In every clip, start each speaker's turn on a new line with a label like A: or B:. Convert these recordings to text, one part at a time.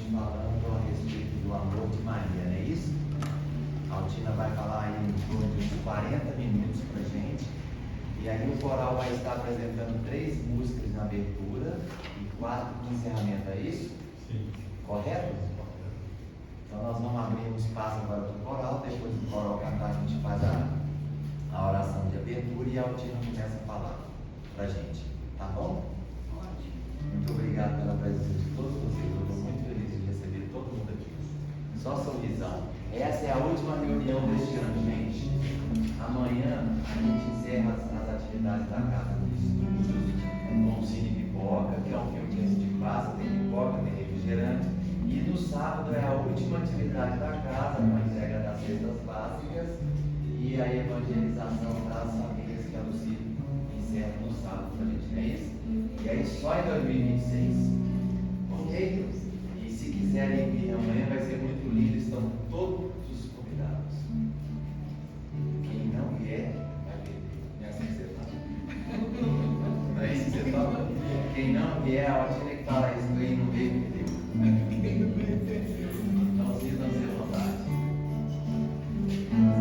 A: hoje falando a respeito do amor de Maria, não é isso? A Altina vai falar aí em torno de 40 minutos para a gente. E aí o coral vai estar apresentando 3 músicas na abertura e 4 no encerramento, é isso?
B: Sim.
A: Correto? Então nós vamos abrir um espaço agora para o coral, depois do coral cantar a gente faz a oração de abertura e a Altina começa a falar para a gente, tá bom? Muito obrigado pela presença de todos vocês, eu estou muito feliz de receber todo mundo aqui. Só sorrisão. Essa é a última reunião deste ano, gente. Amanhã a gente encerra as atividades da Casa dos Estudos, com o Cine Pipoca, que é um filme que a gente passa, tem pipoca, tem refrigerante. E no sábado é a última atividade da casa, com a entrega das cestas básicas e a evangelização das famílias que a Lucy encerra no sábado para a gente, não é isso? E aí só em 2026, ok? E se quiserem vir amanhã vai ser muito lindo, estão todos convidados. Quem não vier, vai ver. Não é assim que você fala? Não é isso que você fala? Quem não vier, a Altina que fala isso, quem não veio, perdeu. Então sintam-se à vontade.
C: Sua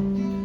C: vida.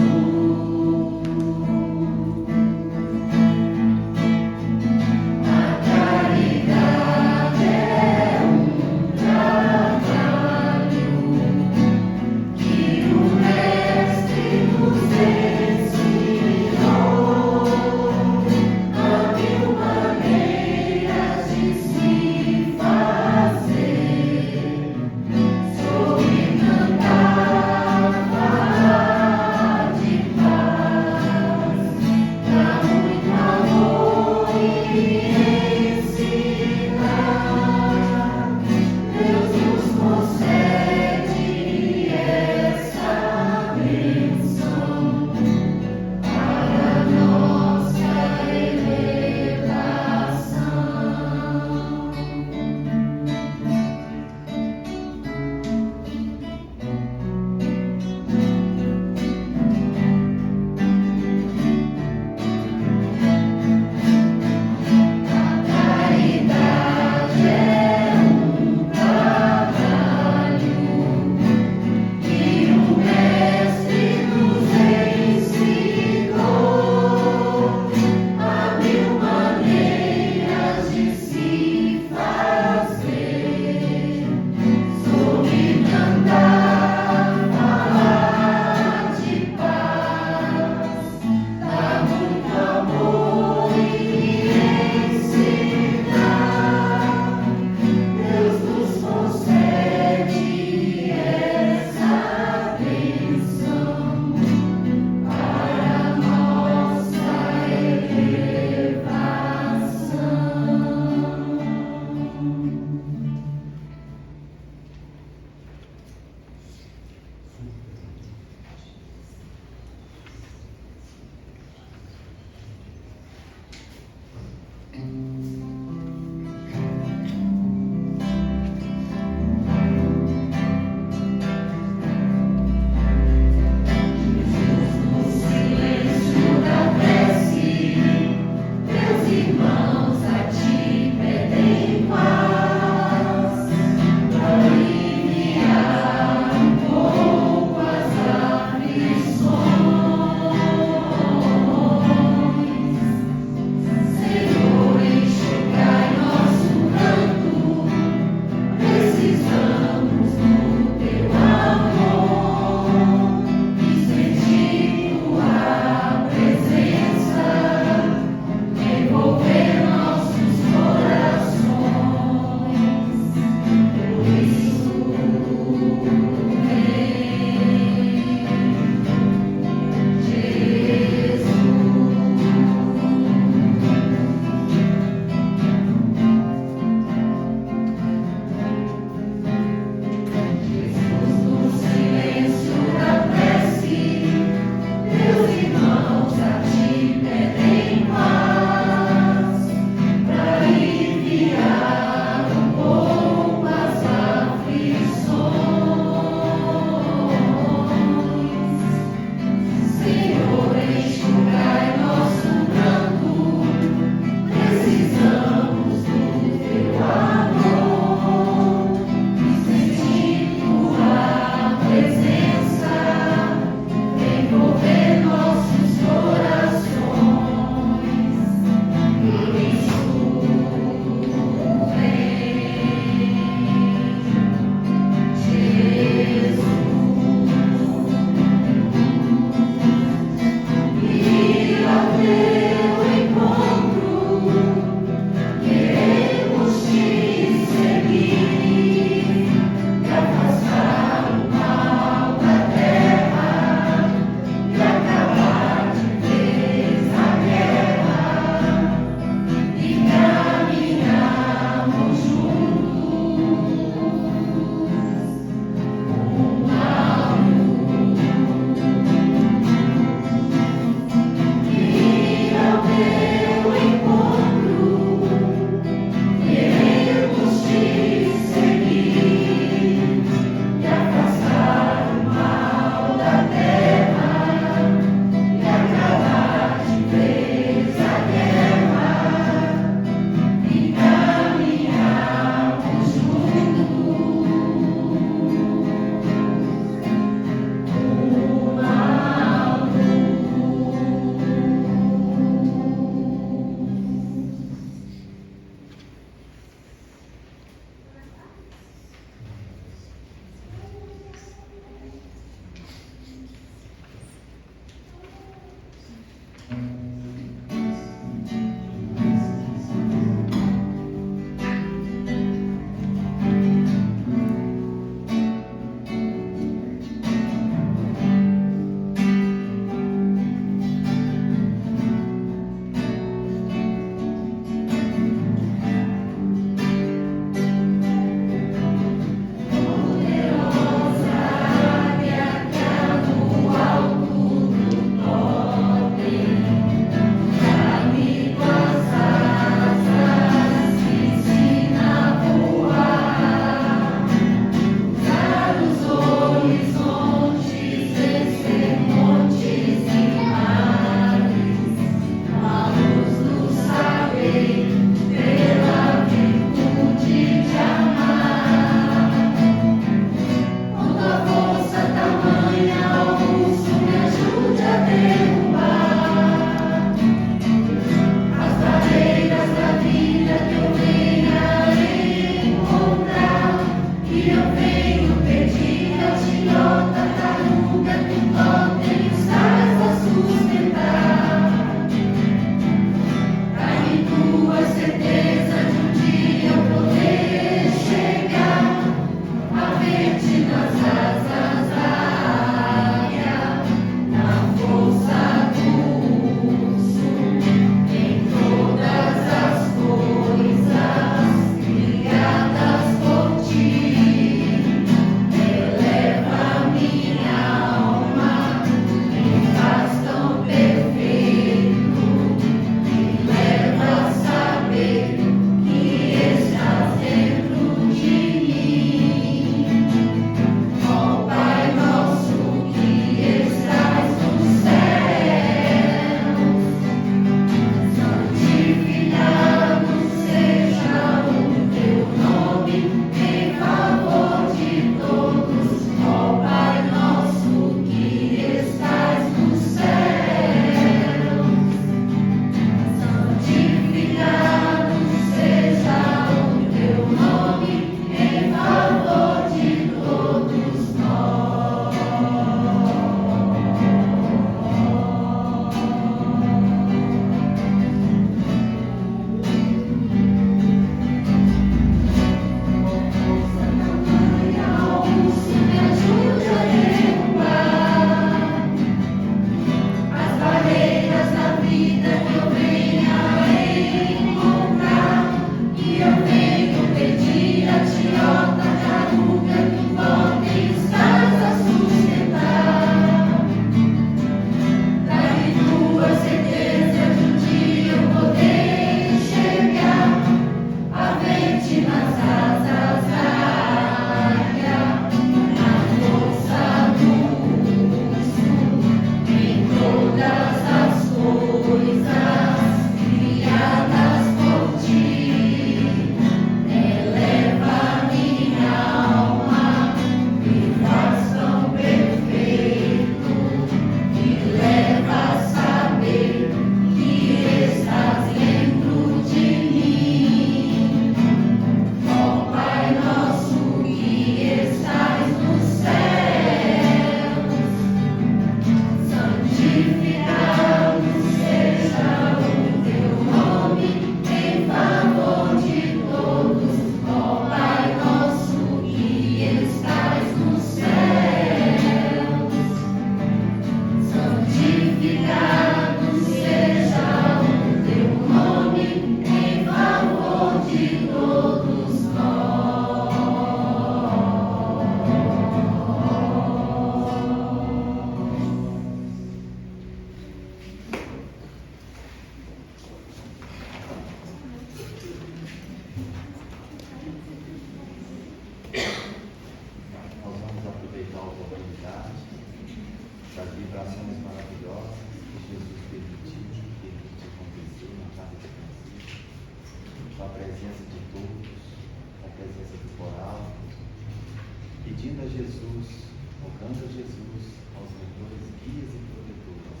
A: pedindo a Jesus, rogando a Jesus, aos mentores, guias e protetores,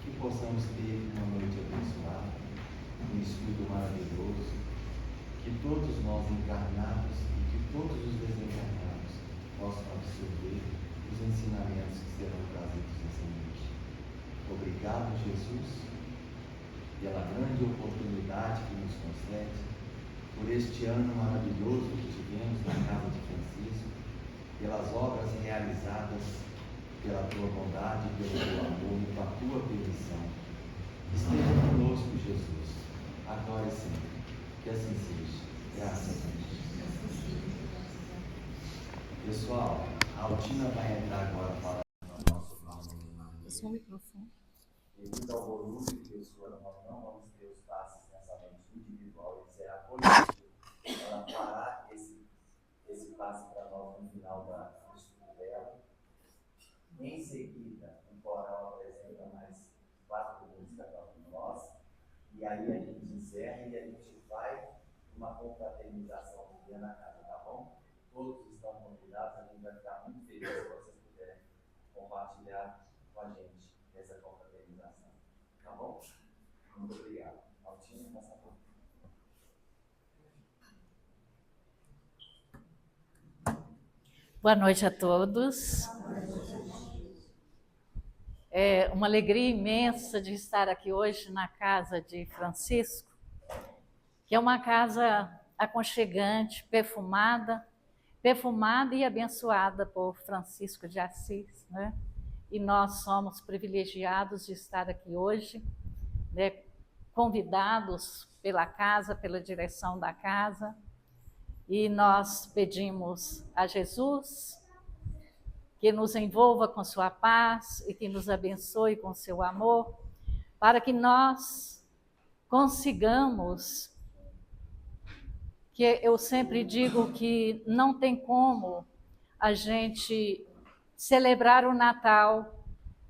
A: que possamos ter uma noite abençoada, um estudo maravilhoso, que todos nós encarnados e que todos os desencarnados possam absorver os ensinamentos que serão trazidos nessa noite. Obrigado. obrigado, Jesus, pela grande oportunidade que nos concede, por este ano maravilhoso que tivemos na casa de Francisco, pelas obras realizadas pela tua bondade, pelo teu amor e com a tua permissão. Esteja conosco, Jesus, agora e sempre. Que assim seja. Graças a Deus. Pessoal, a Altina vai entrar agora para o nosso nome.
B: Só o microfone.
A: Devido ao volume de pessoas, nós não vamos ter os passes nessa noite individual, ele será coletivo. Ela fará esse passe para nós no final do estudo dela. Em seguida, o coral apresenta mais 4 músicas para nós, e aí a gente encerra e a gente vai uma confraternização do dia na casa, tá bom? Todos estão convidados, a gente vai ficar muito feliz se vocês puderem compartilhar com a gente essa confraternização, tá bom? Muito obrigado. Altinha, passa a mão.
B: Boa noite a todos. É uma alegria imensa de estar aqui hoje na casa de Francisco, que é uma casa aconchegante, perfumada e abençoada por Francisco de Assis, né? E nós somos privilegiados de estar aqui hoje, né? Convidados pela casa, pela direção da casa, e nós pedimos a Jesus que nos envolva com sua paz e que nos abençoe com seu amor, para que nós consigamos, que eu sempre digo que não tem como a gente celebrar o Natal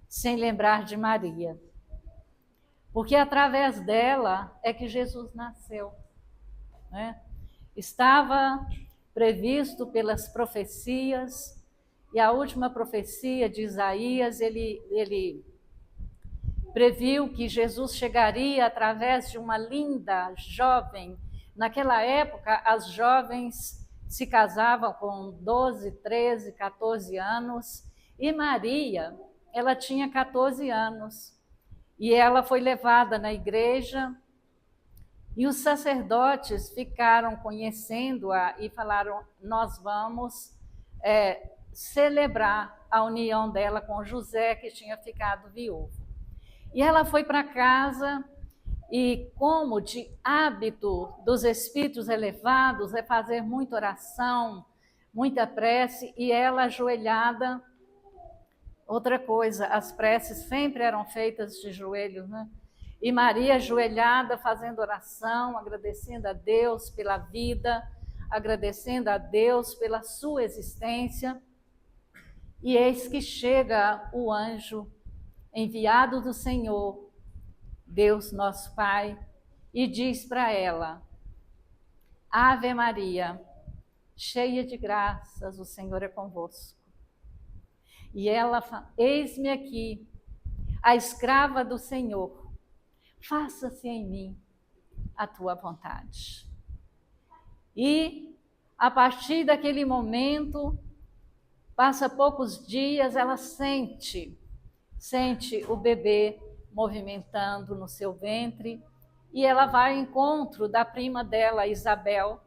B: sem lembrar de Maria, porque através dela é que Jesus nasceu, né? Estava previsto pelas profecias, e a última profecia de Isaías, ele previu que Jesus chegaria através de uma linda jovem. Naquela época, as jovens se casavam com 12, 13, 14 anos, e Maria, ela tinha 14 anos, e ela foi levada na igreja, e os sacerdotes ficaram conhecendo-a e falaram: nós vamos celebrar a união dela com José, que tinha ficado viúvo. E ela foi para casa, e como de hábito dos espíritos elevados é fazer muita oração, muita prece, e ela ajoelhada. Outra coisa, as preces sempre eram feitas de joelhos, né? E Maria ajoelhada, fazendo oração, agradecendo a Deus pela vida, agradecendo a Deus pela sua existência. E eis que chega o anjo enviado do Senhor, Deus nosso Pai, e diz para ela: Ave Maria, cheia de graças, o Senhor é convosco. E ela fala: eis-me aqui, a escrava do Senhor, faça-se em mim a tua vontade. E a partir daquele momento, passa poucos dias, ela sente o bebê movimentando no seu ventre, e ela vai ao encontro da prima dela, Isabel,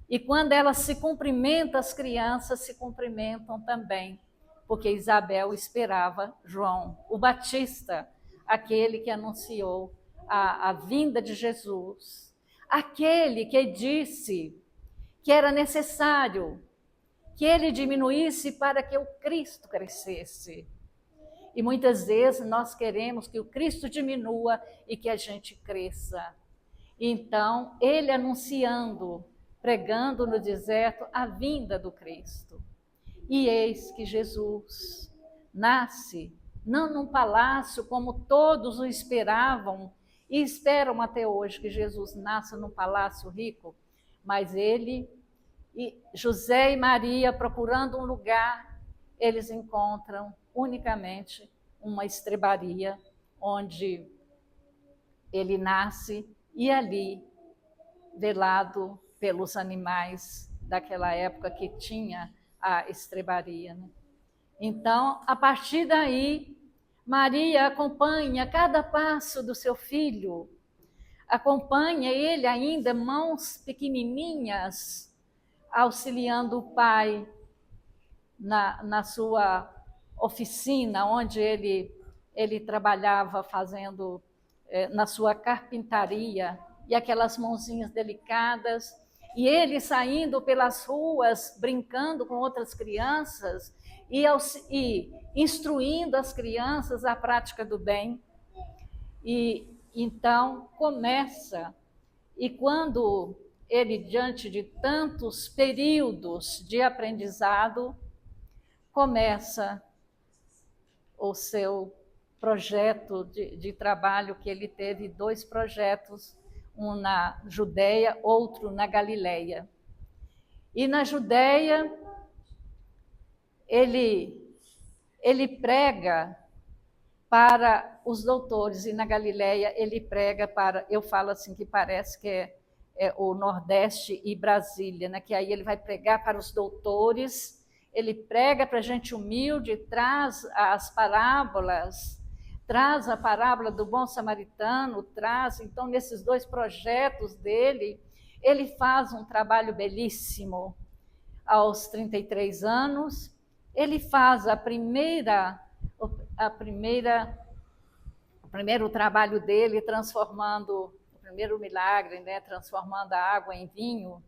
B: e quando ela se cumprimenta, as crianças se cumprimentam também, porque Isabel esperava João, o Batista, aquele que anunciou a vinda de Jesus, aquele que disse que era necessário que ele diminuísse para que o Cristo crescesse. E muitas vezes nós queremos que o Cristo diminua e que a gente cresça. Então, ele anunciando, pregando no deserto a vinda do Cristo. E eis que Jesus nasce, não num palácio como todos o esperavam, e esperam até hoje que Jesus nasça num palácio rico, mas ele e José e Maria, procurando um lugar, eles encontram unicamente uma estrebaria onde ele nasce, e ali, velado pelos animais daquela época que tinha a estrebaria, né? Então, a partir daí, Maria acompanha cada passo do seu filho, acompanha ele ainda, mãos pequenininhas, auxiliando o pai na sua oficina, onde ele trabalhava fazendo, na sua carpintaria, e aquelas mãozinhas delicadas, e ele saindo pelas ruas, brincando com outras crianças, e instruindo as crianças à prática do bem. E então começa, e quando ele, diante de tantos períodos de aprendizado, começa o seu projeto de trabalho, que ele teve 2 projetos, um na Judéia, outro na Galileia. E na Judéia, ele prega para os doutores, e na Galileia ele prega para, eu falo assim que parece que é o Nordeste e Brasília, né? Que aí ele vai pregar para os doutores, ele prega para gente humilde, traz as parábolas, traz a parábola do bom samaritano, traz, então, nesses 2 projetos dele, ele faz um trabalho belíssimo. Aos 33 anos, ele faz o primeiro trabalho dele, transformando, o primeiro milagre, né, transformando a água em vinho,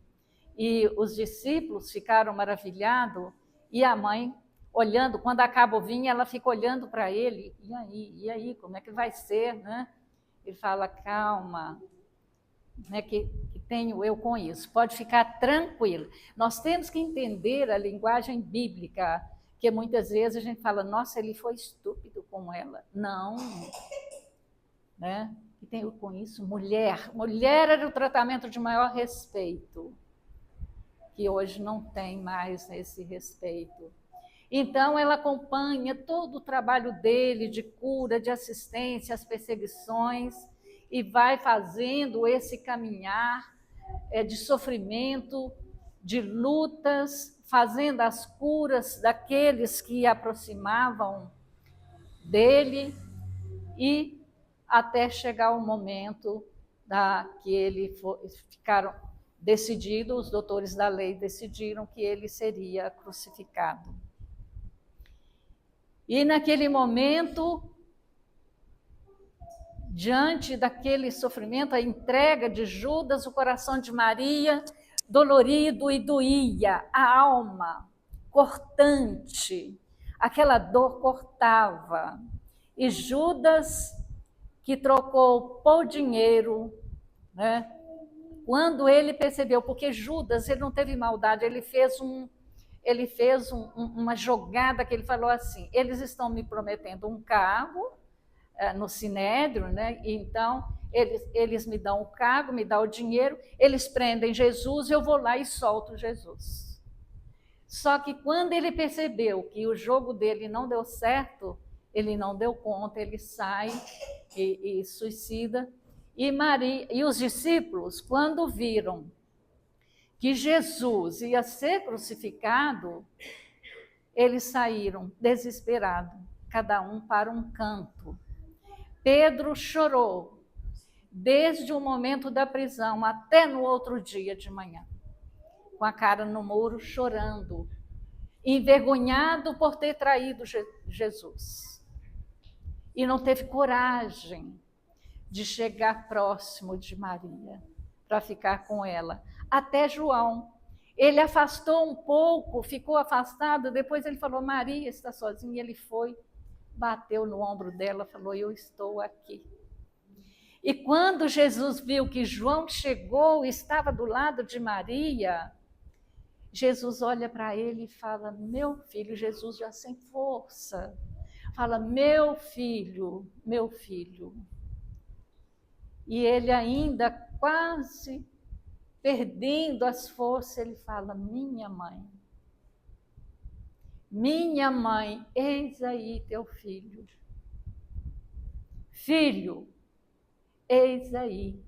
B: e os discípulos ficaram maravilhados, e a mãe, olhando, quando acaba o vinho, ela fica olhando para ele, e aí, como é que vai ser, né? Ele fala, calma, né, que tenho eu com isso, pode ficar tranquilo. Nós temos que entender a linguagem bíblica, que muitas vezes a gente fala, nossa, ele foi estúpido com ela. Não, né? Que tenho com isso, mulher era o tratamento de maior respeito, que hoje não tem mais esse respeito. Então, ela acompanha todo o trabalho dele de cura, de assistência às perseguições, e vai fazendo esse caminhar de sofrimento, de lutas, fazendo as curas daqueles que aproximavam dele, e até chegar o momento que ele ficaram decididos, os doutores da lei decidiram que ele seria crucificado. E naquele momento, diante daquele sofrimento, a entrega de Judas, o coração de Maria, dolorido, e doía, a alma cortante, aquela dor cortava. E Judas, que trocou por dinheiro, né? Quando ele percebeu, porque Judas, ele não teve maldade, ele fez uma jogada que ele falou assim, eles estão me prometendo um cargo no Sinédrio, né? Então eles me dão o cargo, me dão o dinheiro, eles prendem Jesus, eu vou lá e solto Jesus. Só que quando ele percebeu que o jogo dele não deu certo, ele não deu conta, ele sai e suicida. E Maria e os discípulos, quando viram que Jesus ia ser crucificado, eles saíram desesperados, cada um para um canto. Pedro chorou, desde o momento da prisão até no outro dia de manhã, com a cara no muro, chorando, envergonhado por ter traído Jesus. E não teve coragem de chegar próximo de Maria, para ficar com ela. Até João. Ele afastou um pouco, ficou afastado, depois ele falou, Maria está sozinha, ele foi, bateu no ombro dela, falou, eu estou aqui. E quando Jesus viu que João chegou, estava do lado de Maria, Jesus olha para ele e fala, meu filho, Jesus já sem força, fala, meu filho, meu filho. E ele ainda quase perdendo as forças, ele fala, minha mãe, eis aí teu filho. Filho, eis aí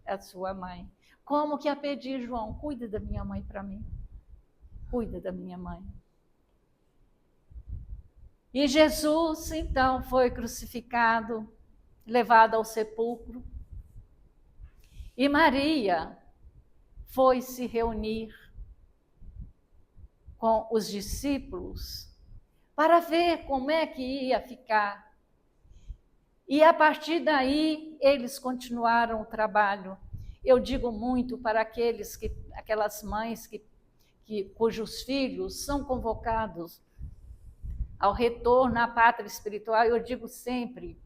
B: a sua mãe. Como que a pedir, João, cuida da minha mãe para mim. Cuida da minha mãe. E Jesus, então, foi crucificado, levado ao sepulcro. E Maria foi se reunir com os discípulos para ver como é que ia ficar. E a partir daí, eles continuaram o trabalho. Eu digo muito para aquelas mães cujos filhos são convocados ao retorno à pátria espiritual, eu digo sempre,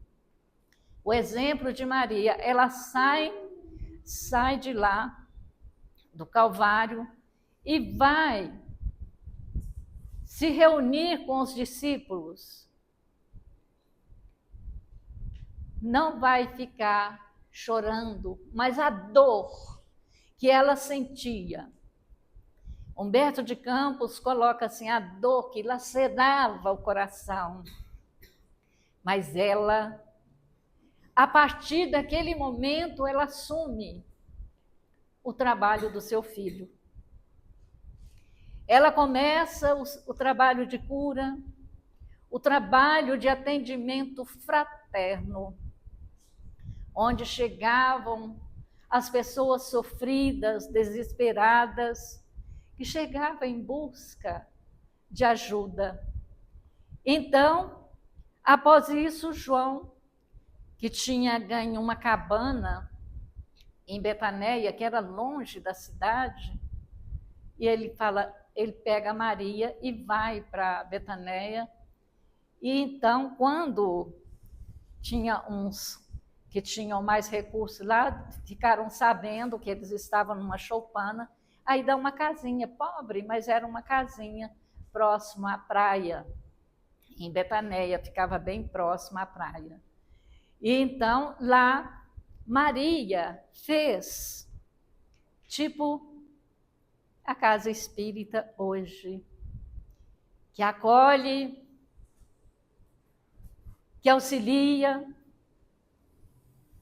B: o exemplo de Maria, ela sai de lá, do Calvário, e vai se reunir com os discípulos. Não vai ficar chorando, mas a dor que ela sentia. Humberto de Campos coloca assim, a dor que lacerava o coração. Mas ela, a partir daquele momento, ela assume o trabalho do seu filho. Ela começa o trabalho de cura, o trabalho de atendimento fraterno, onde chegavam as pessoas sofridas, desesperadas, que chegavam em busca de ajuda. Então, após isso, João, que tinha ganho uma cabana em Betaneia, que era longe da cidade, e ele pega Maria e vai para Betaneia. E então, quando tinha uns que tinham mais recursos lá, ficaram sabendo que eles estavam numa choupana, aí dá uma casinha pobre, mas era uma casinha próxima à praia, em Betaneia, ficava bem próxima à praia. E então, lá, Maria fez, tipo a casa espírita hoje, que acolhe, que auxilia,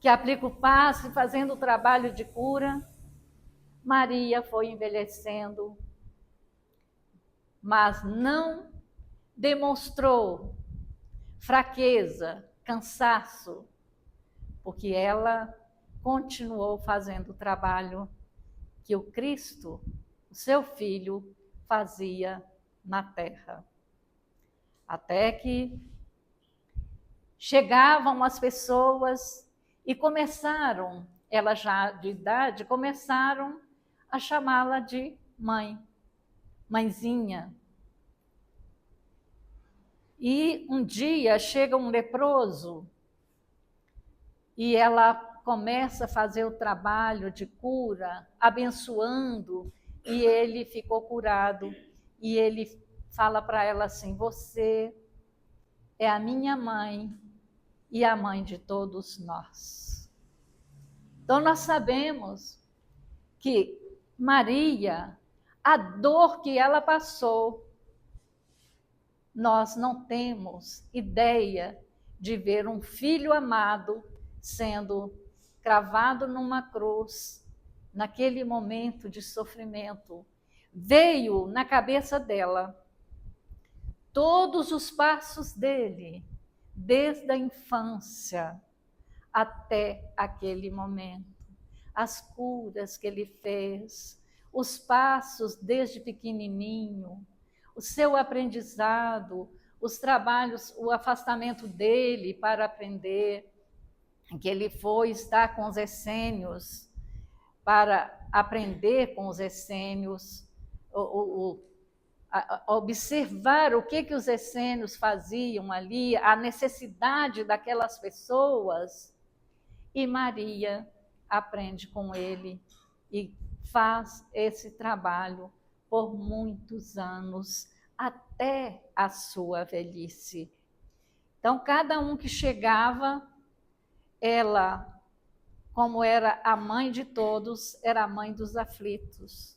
B: que aplica o passe, fazendo o trabalho de cura. Maria foi envelhecendo, mas não demonstrou fraqueza, cansaço, porque ela continuou fazendo o trabalho que o Cristo, o seu Filho, fazia na terra. Até que chegavam as pessoas e começaram, ela já de idade, começaram a chamá-la de mãe, mãezinha. E um dia chega um leproso e ela começa a fazer o trabalho de cura, abençoando, e ele ficou curado. E ele fala para ela assim: você é a minha mãe e a mãe de todos nós. Então nós sabemos que Maria, a dor que ela passou, nós não temos ideia de ver um filho amado sendo cravado numa cruz, naquele momento de sofrimento. Veio na cabeça dela todos os passos dele, desde a infância até aquele momento. As curas que ele fez, os passos desde pequenininho, o seu aprendizado, os trabalhos, o afastamento dele para aprender, que ele foi estar com os essênios, para aprender com os essênios, observar o que os essênios faziam ali, a necessidade daquelas pessoas, e Maria aprende com ele e faz esse trabalho por muitos anos, até a sua velhice. Então, cada um que chegava, ela, como era a mãe de todos, era a mãe dos aflitos.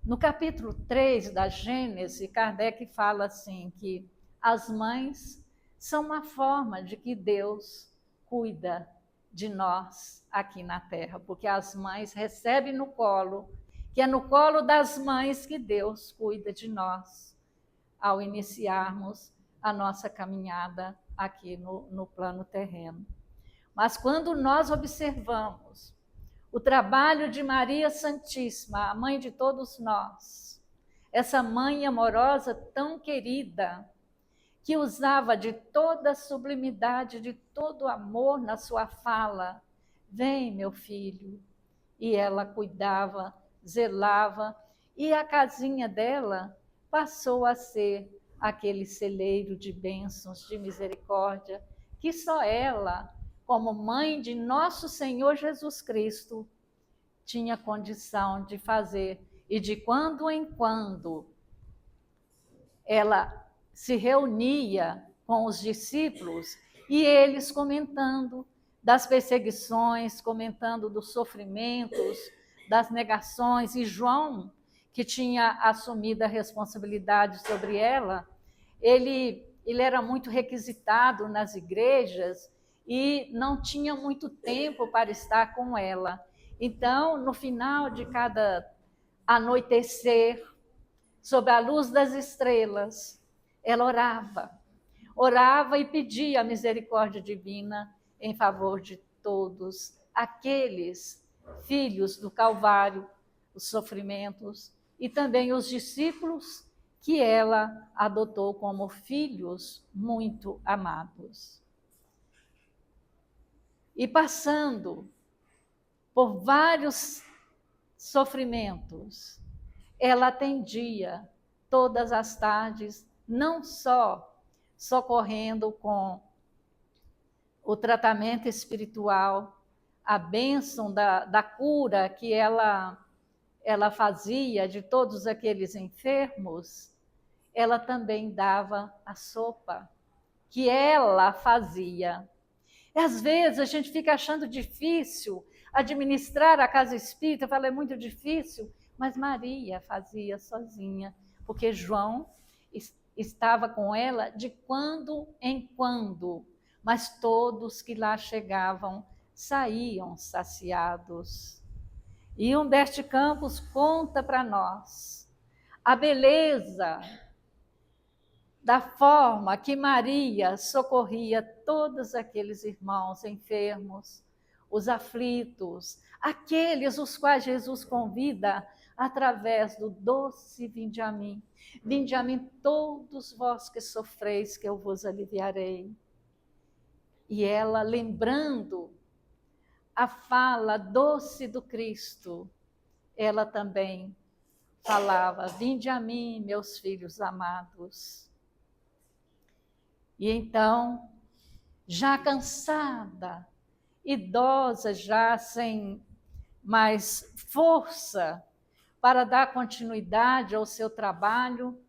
B: No capítulo 3 da Gênesis, Kardec fala assim, que as mães são uma forma de que Deus cuida de nós aqui na Terra, porque as mães recebem no colo, que é no colo das mães que Deus cuida de nós, ao iniciarmos a nossa caminhada aqui no plano terreno. Mas quando nós observamos o trabalho de Maria Santíssima, a mãe de todos nós, essa mãe amorosa tão querida, que usava de toda a sublimidade, de todo o amor na sua fala, vem meu filho, e ela cuidava, zelava, e a casinha dela passou a ser aquele celeiro de bênçãos, de misericórdia, que só ela, como mãe de nosso Senhor Jesus Cristo, tinha condição de fazer. E de quando em quando ela se reunia com os discípulos e eles comentando das perseguições, comentando dos sofrimentos, das negações, e João, que tinha assumido a responsabilidade sobre ela, ele era muito requisitado nas igrejas e não tinha muito tempo para estar com ela. Então, no final de cada anoitecer, sob a luz das estrelas, ela orava e pedia a misericórdia divina em favor de todos aqueles filhos do Calvário, os sofrimentos, e também os discípulos que ela adotou como filhos muito amados. E passando por vários sofrimentos, ela atendia todas as tardes, não só socorrendo com o tratamento espiritual, a bênção da cura que ela fazia de todos aqueles enfermos, ela também dava a sopa que ela fazia. E às vezes a gente fica achando difícil administrar a casa espírita, fala, é muito difícil, mas Maria fazia sozinha, porque João estava com ela de quando em quando, mas todos que lá chegavam saíam saciados. E Humberto Campos conta para nós a beleza da forma que Maria socorria todos aqueles irmãos enfermos, os aflitos, aqueles os quais Jesus convida através do doce vinde a mim. Vinde a mim todos vós que sofreis, que eu vos aliviarei. E ela, lembrando a fala doce do Cristo, ela também falava, vinde a mim, meus filhos amados. E então, já cansada, idosa, já sem mais força para dar continuidade ao seu trabalho,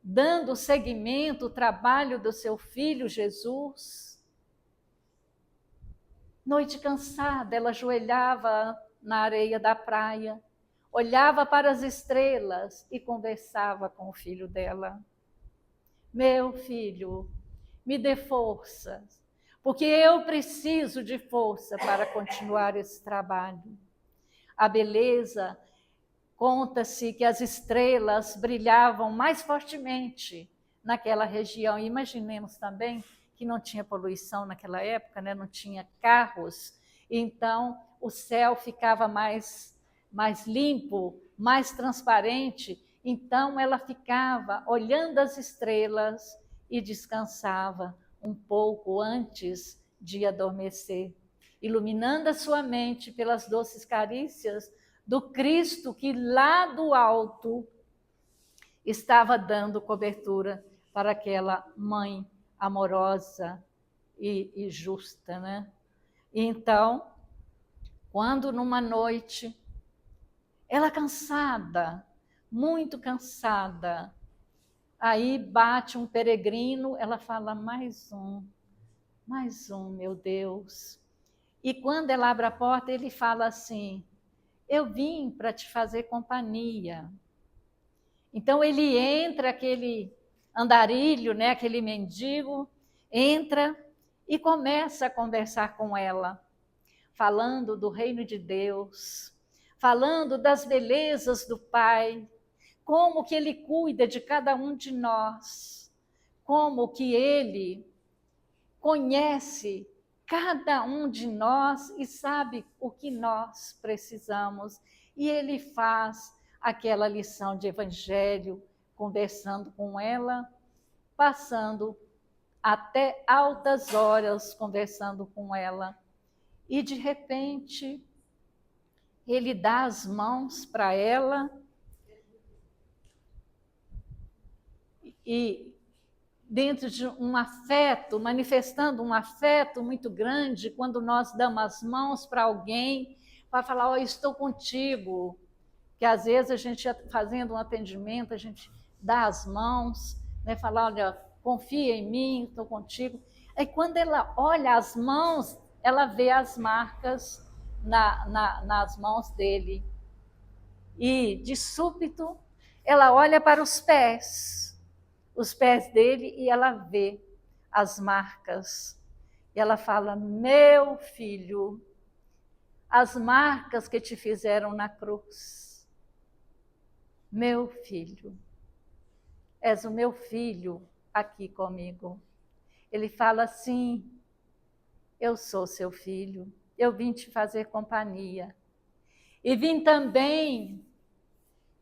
B: dando seguimento ao trabalho do seu filho Jesus. Noite cansada, ela ajoelhava na areia da praia, olhava para as estrelas e conversava com o filho dela. Meu filho, me dê forças, porque eu preciso de força para continuar esse trabalho. A beleza, conta-se que as estrelas brilhavam mais fortemente naquela região. E imaginemos também que não tinha poluição naquela época, né? Não tinha carros, então o céu ficava mais limpo, mais transparente. Então ela ficava olhando as estrelas e descansava um pouco antes de adormecer, iluminando a sua mente pelas doces carícias do Cristo que lá do alto estava dando cobertura para aquela mãe amorosa e justa, né? E então, quando numa noite, ela cansada, muito cansada, aí bate um peregrino, ela fala, mais um, meu Deus. E quando ela abre a porta, ele fala assim, eu vim para te fazer companhia. Então ele entra, aquele andarilho, né, aquele mendigo, entra e começa a conversar com ela, falando do reino de Deus, falando das belezas do Pai, como que Ele cuida de cada um de nós, como que ele conhece cada um de nós e sabe o que nós precisamos. E ele faz aquela lição de evangelho, conversando com ela, passando até altas horas conversando com ela. E de repente, ele dá as mãos para ela e dentro de um afeto, manifestando um afeto muito grande, quando nós damos as mãos para alguém, para falar, oh, estou contigo, que às vezes a gente, fazendo um atendimento, a gente dá as mãos, né, fala, olha, confia em mim, estou contigo. Aí quando ela olha as mãos, ela vê as marcas nas mãos dele. E, de súbito, ela olha para os pés dele, e ela vê as marcas. E ela fala, meu filho, as marcas que te fizeram na cruz. Meu filho, és o meu filho aqui comigo. Ele fala assim, eu sou seu filho, eu vim te fazer companhia. E vim também,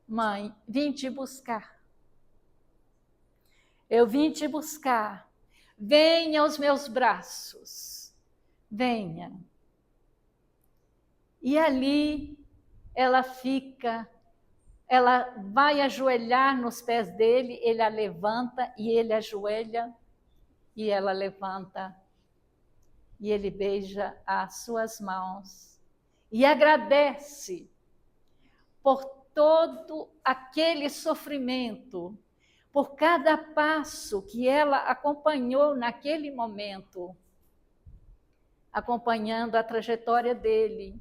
B: mãe, vim te buscar. Eu vim te buscar. Venha aos meus braços. Venha. E ali ela fica, ela vai ajoelhar nos pés dele, ele a levanta e ele ajoelha e ela levanta. E ele beija as suas mãos e agradece por todo aquele sofrimento, por cada passo que ela acompanhou naquele momento, acompanhando a trajetória dele,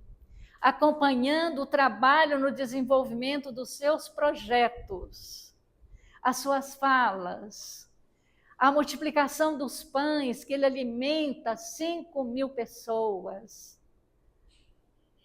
B: acompanhando o trabalho no desenvolvimento dos seus projetos, as suas falas, a multiplicação dos pães, que ele alimenta 5.000 pessoas,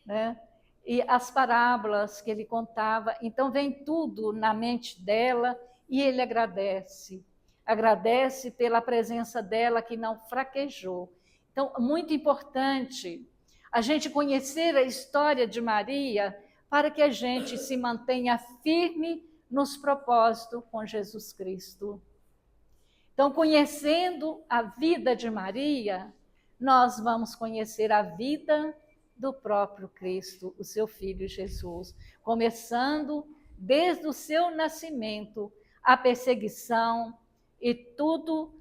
B: né? E as parábolas que ele contava. Então vem tudo na mente dela e ele agradece. Agradece pela presença dela que não fraquejou. Então, muito importante a gente conhecer a história de Maria para que a gente se mantenha firme nos propósitos com Jesus Cristo. Então, conhecendo a vida de Maria, nós vamos conhecer a vida do próprio Cristo, o seu Filho Jesus, começando desde o seu nascimento, a perseguição e todo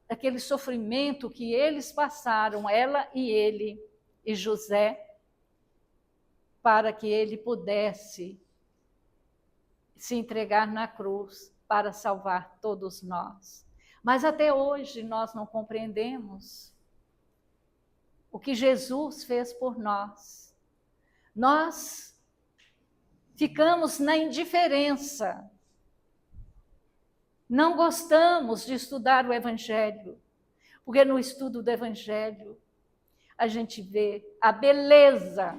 B: aquele sofrimento que eles passaram, ela e ele e José, para que ele pudesse se entregar na cruz para salvar todos nós. Mas até hoje nós não compreendemos o que Jesus fez por nós. Nós ficamos na indiferença. Não gostamos de estudar o Evangelho, porque no estudo do Evangelho a gente vê a beleza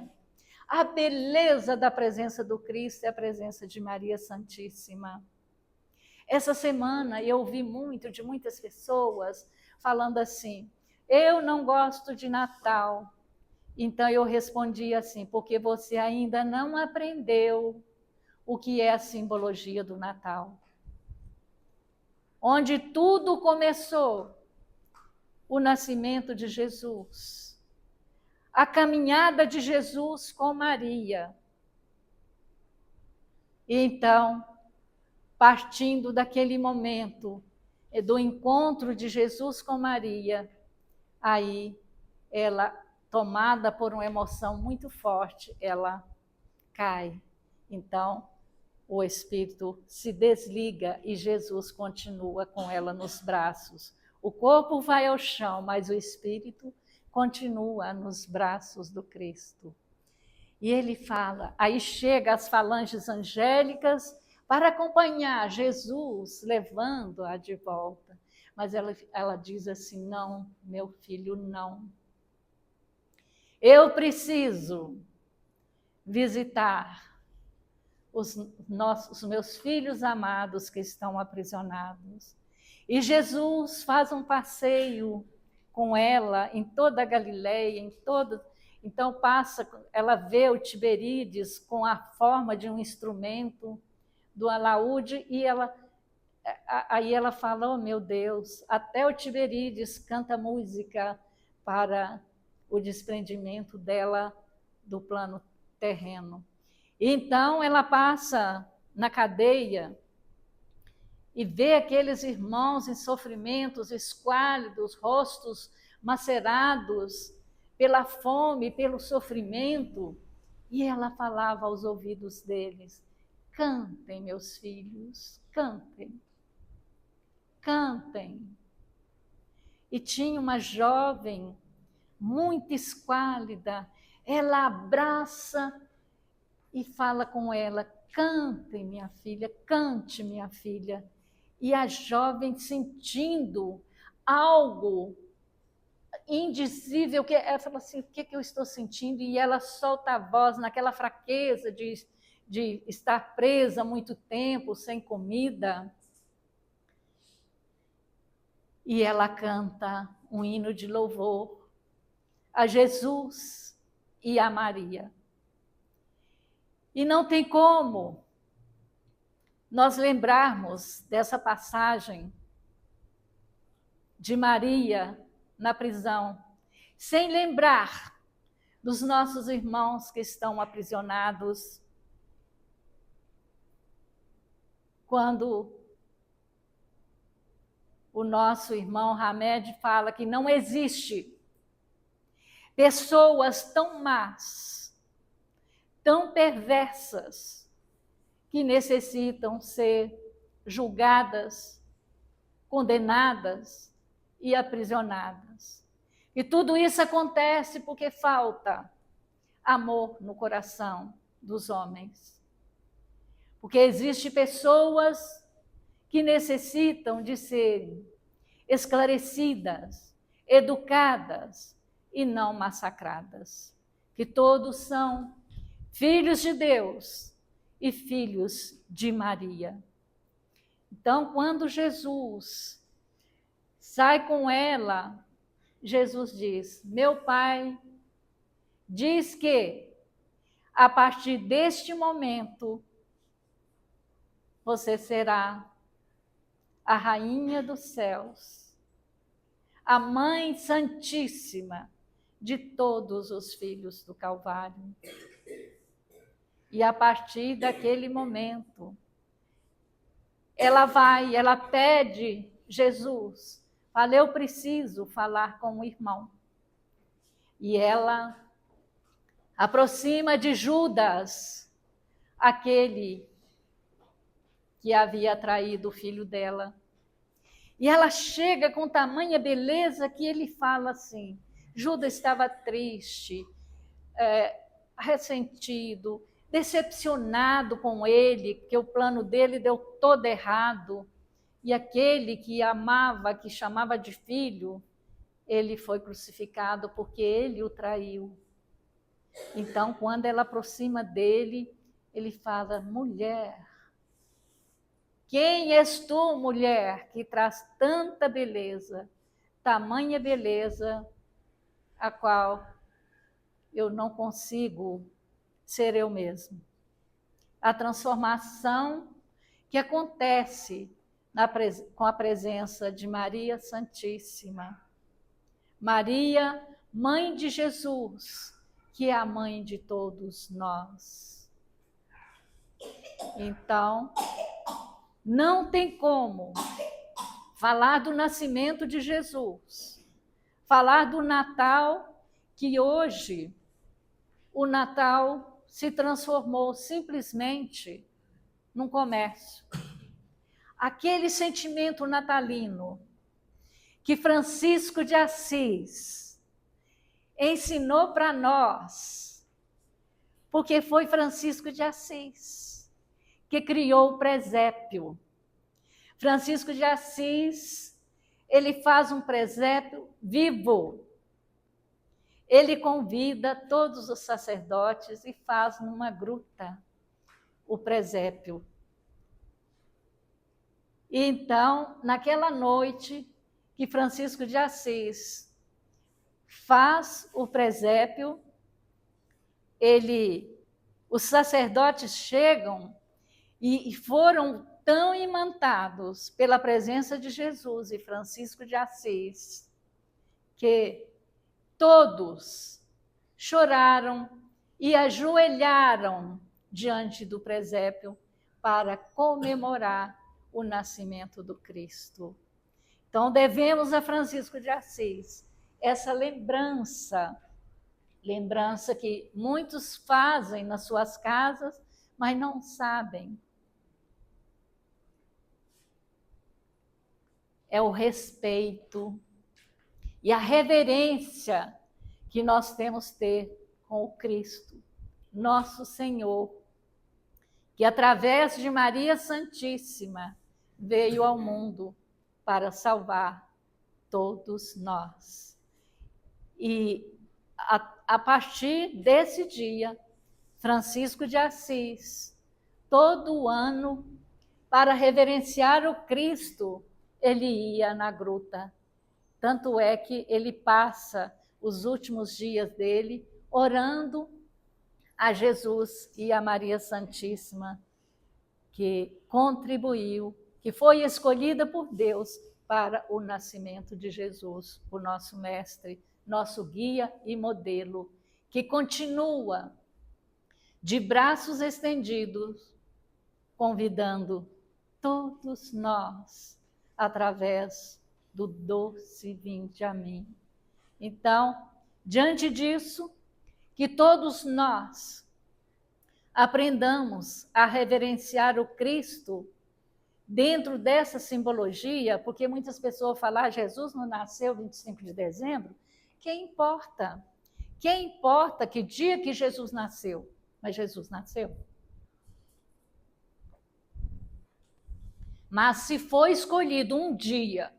B: da presença do Cristo e a presença de Maria Santíssima. Essa semana eu ouvi muito de muitas pessoas falando assim, eu não gosto de Natal. Então eu respondi assim, porque você ainda não aprendeu o que é a simbologia do Natal. Onde tudo começou, o nascimento de Jesus, a caminhada de Jesus com Maria. E então, partindo daquele momento, do encontro de Jesus com Maria, aí ela, tomada por uma emoção muito forte, ela cai. Então, o espírito se desliga e Jesus continua com ela nos braços. O corpo vai ao chão, mas o espírito continua nos braços do Cristo. E ele fala, aí chega as falanges angélicas para acompanhar Jesus, levando-a de volta. Mas ela diz assim, não, meu filho, não. Eu preciso visitar os meus filhos amados que estão aprisionados. E Jesus faz um passeio com ela em toda a Galileia, então ela vê o Tiberíades com a forma de um instrumento do alaúde, e aí ela fala: oh meu Deus, até o Tiberíades canta música para o desprendimento dela do plano terreno. Então ela passa na cadeia e vê aqueles irmãos em sofrimentos esquálidos, rostos macerados pela fome, pelo sofrimento, e ela falava aos ouvidos deles: cantem, meus filhos, cantem, cantem. E tinha uma jovem muito esquálida, ela abraça e fala com ela: cante, minha filha, cante, minha filha. E a jovem, sentindo algo indizível, que ela fala assim: o que eu estou sentindo? E ela solta a voz naquela fraqueza de estar presa muito tempo, sem comida. E ela canta um hino de louvor a Jesus e a Maria. E não tem como nós lembrarmos dessa passagem de Maria na prisão, sem lembrar dos nossos irmãos que estão aprisionados, quando o nosso irmão Hamed fala que não existe pessoas tão más, tão perversas, que necessitam ser julgadas, condenadas e aprisionadas. E tudo isso acontece porque falta amor no coração dos homens. Porque existem pessoas que necessitam de ser esclarecidas, educadas e não massacradas. Que todos são filhos de Deus e filhos de Maria. Então, quando Jesus sai com ela, Jesus diz: meu Pai diz que a partir deste momento você será a rainha dos céus, a mãe santíssima de todos os filhos do Calvário. E a partir daquele momento, ela pede Jesus, fala: eu preciso falar com o irmão. E ela aproxima de Judas, aquele que havia traído o filho dela. E ela chega com tamanha beleza que ele fala assim: Judas estava triste, ressentido, decepcionado com ele, que o plano dele deu todo errado. E aquele que amava, que chamava de filho, ele foi crucificado porque ele o traiu. Então, quando ela aproxima dele, ele fala: mulher, quem és tu, mulher, que traz tanta beleza, tamanha beleza, a qual eu não consigo ser eu mesmo. A transformação que acontece com a presença de Maria Santíssima. Maria, mãe de Jesus, que é a mãe de todos nós. Então, não tem como falar do nascimento de Jesus, falar do Natal, que hoje o Natal se transformou simplesmente num comércio. Aquele sentimento natalino que Francisco de Assis ensinou para nós, porque foi Francisco de Assis que criou o presépio. Francisco de Assis, ele faz um presépio vivo. Ele convida todos os sacerdotes e faz numa gruta. o presépio. E então, naquela noite que Francisco de Assis faz o presépio, os sacerdotes chegam e foram tão imantados pela presença de Jesus e Francisco de Assis, que todos choraram e ajoelharam diante do presépio para comemorar o nascimento do Cristo. Então, devemos a Francisco de Assis essa lembrança que muitos fazem nas suas casas, mas não sabem. É o respeito e a reverência que nós temos que ter com o Cristo, nosso Senhor, que através de Maria Santíssima veio ao mundo para salvar todos nós. E a partir desse dia, Francisco de Assis, todo ano, para reverenciar o Cristo, ele ia na gruta. Tanto é que ele passa os últimos dias dele orando a Jesus e a Maria Santíssima, que contribuiu, que foi escolhida por Deus para o nascimento de Jesus, o nosso mestre, nosso guia e modelo, que continua de braços estendidos, convidando todos nós através do doce vinde a mim. Então, diante disso, que todos nós aprendamos a reverenciar o Cristo dentro dessa simbologia, porque muitas pessoas falam, Jesus não nasceu 25 de dezembro, quem importa? Quem importa que dia que Jesus nasceu? Mas Jesus nasceu. Mas se foi escolhido um dia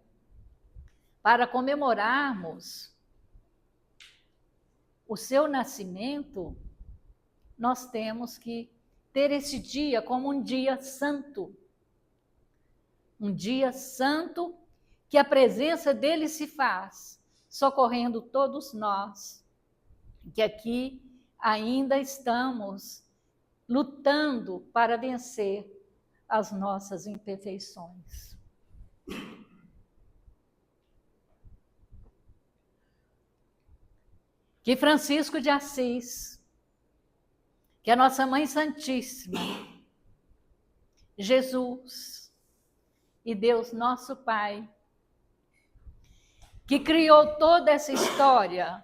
B: para comemorarmos o seu nascimento, nós temos que ter esse dia como um dia santo. Um dia santo que a presença dele se faz, socorrendo todos nós, que aqui ainda estamos lutando para vencer as nossas imperfeições. Que Francisco de Assis, que a nossa Mãe Santíssima, Jesus e Deus nosso Pai, que criou toda essa história,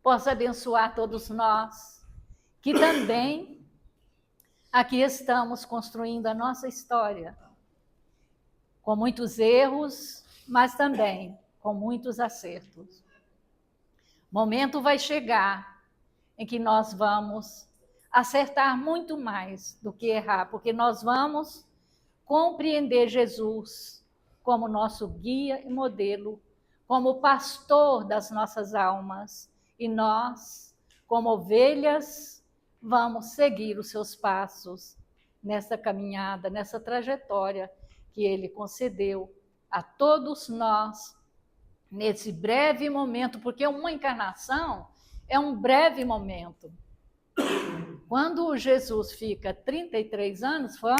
B: possa abençoar todos nós, que também aqui estamos construindo a nossa história, com muitos erros, mas também com muitos acertos. Momento vai chegar em que nós vamos acertar muito mais do que errar, porque nós vamos compreender Jesus como nosso guia e modelo, como pastor das nossas almas, e nós, como ovelhas, vamos seguir os seus passos nessa caminhada, nessa trajetória que ele concedeu a todos nós nesse breve momento, porque uma encarnação é um breve momento. Quando Jesus fica 33 anos, foi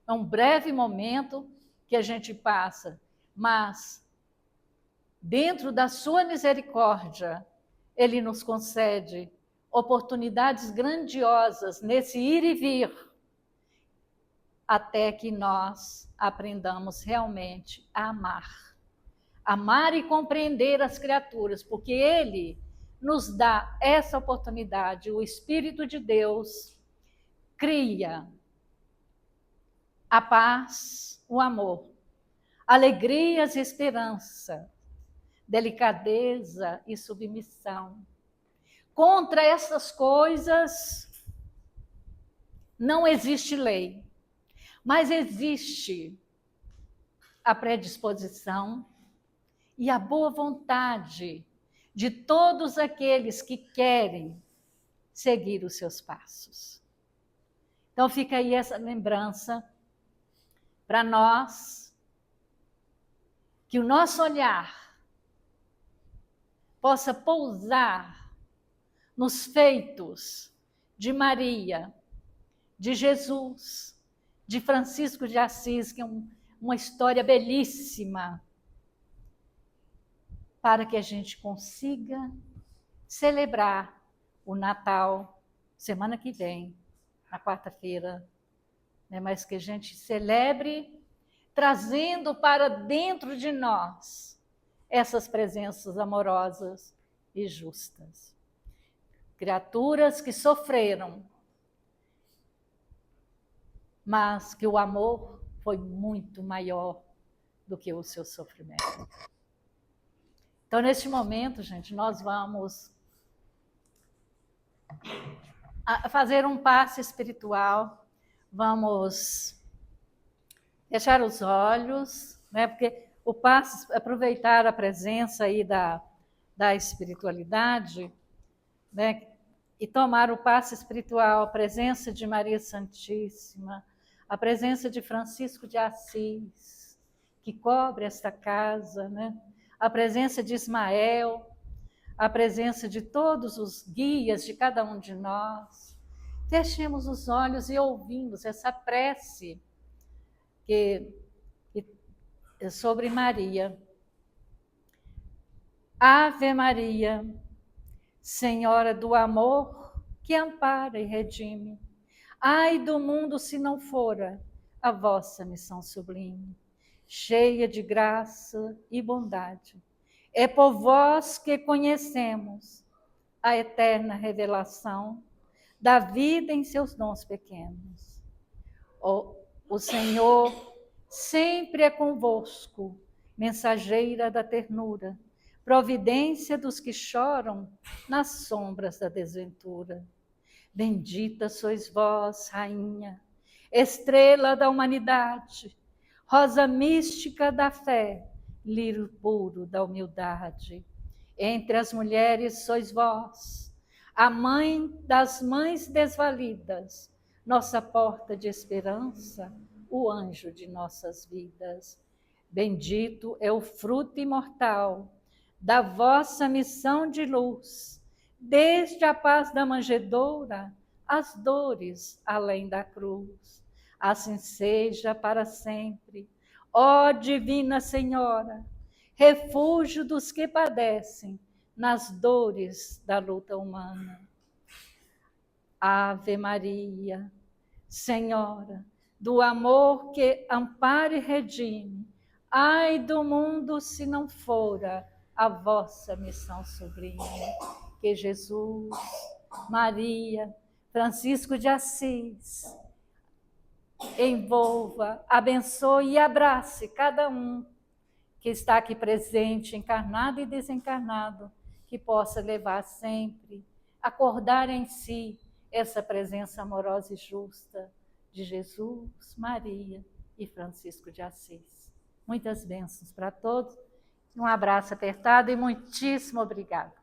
B: um breve momento que a gente passa, mas dentro da sua misericórdia, ele nos concede oportunidades grandiosas nesse ir e vir, até que nós aprendamos realmente a amar. Amar e compreender as criaturas, porque ele nos dá essa oportunidade. O Espírito de Deus cria a paz, o amor, alegrias e esperança, delicadeza e submissão. Contra essas coisas não existe lei, mas existe a predisposição e a boa vontade de todos aqueles que querem seguir os seus passos. Então fica aí essa lembrança para nós, que o nosso olhar possa pousar nos feitos de Maria, de Jesus, de Francisco de Assis, que é uma história belíssima, para que a gente consiga celebrar o Natal semana que vem, na quarta-feira, né? Mas que a gente celebre trazendo para dentro de nós essas presenças amorosas e justas. Criaturas que sofreram, mas que o amor foi muito maior do que o seu sofrimento. Então, neste momento, gente, nós vamos fazer um passe espiritual, vamos fechar os olhos, né? Porque o passe, aproveitar a presença aí da espiritualidade, né? E tomar o passe espiritual, a presença de Maria Santíssima, a presença de Francisco de Assis, que cobre esta casa, né? A presença de Ismael, a presença de todos os guias de cada um de nós. Fechemos os olhos e ouvimos essa prece que é sobre Maria. Ave Maria, Senhora do amor, que ampara e redime. Ai do mundo se não fora a vossa missão sublime, cheia de graça e bondade. É por vós que conhecemos a eterna revelação da vida em seus dons pequenos. O Senhor sempre é convosco, mensageira da ternura, providência dos que choram nas sombras da desventura. Bendita sois vós, Rainha, estrela da humanidade, rosa mística da fé, lírio puro da humildade. Entre as mulheres sois vós, a mãe das mães desvalidas, nossa porta de esperança, o anjo de nossas vidas. Bendito é o fruto imortal da vossa missão de luz, desde a paz da manjedoura, as dores além da cruz. Assim seja para sempre, ó Divina Senhora, refúgio dos que padecem nas dores da luta humana. Ave Maria, Senhora do amor que ampara e redime, ai do mundo se não fora a vossa missão sublime. Que Jesus, Maria, Francisco de Assis, envolva, abençoe e abrace cada um que está aqui presente, encarnado e desencarnado, que possa levar sempre, acordar em si essa presença amorosa e justa de Jesus, Maria e Francisco de Assis. Muitas bênçãos para todos, um abraço apertado e muitíssimo obrigada.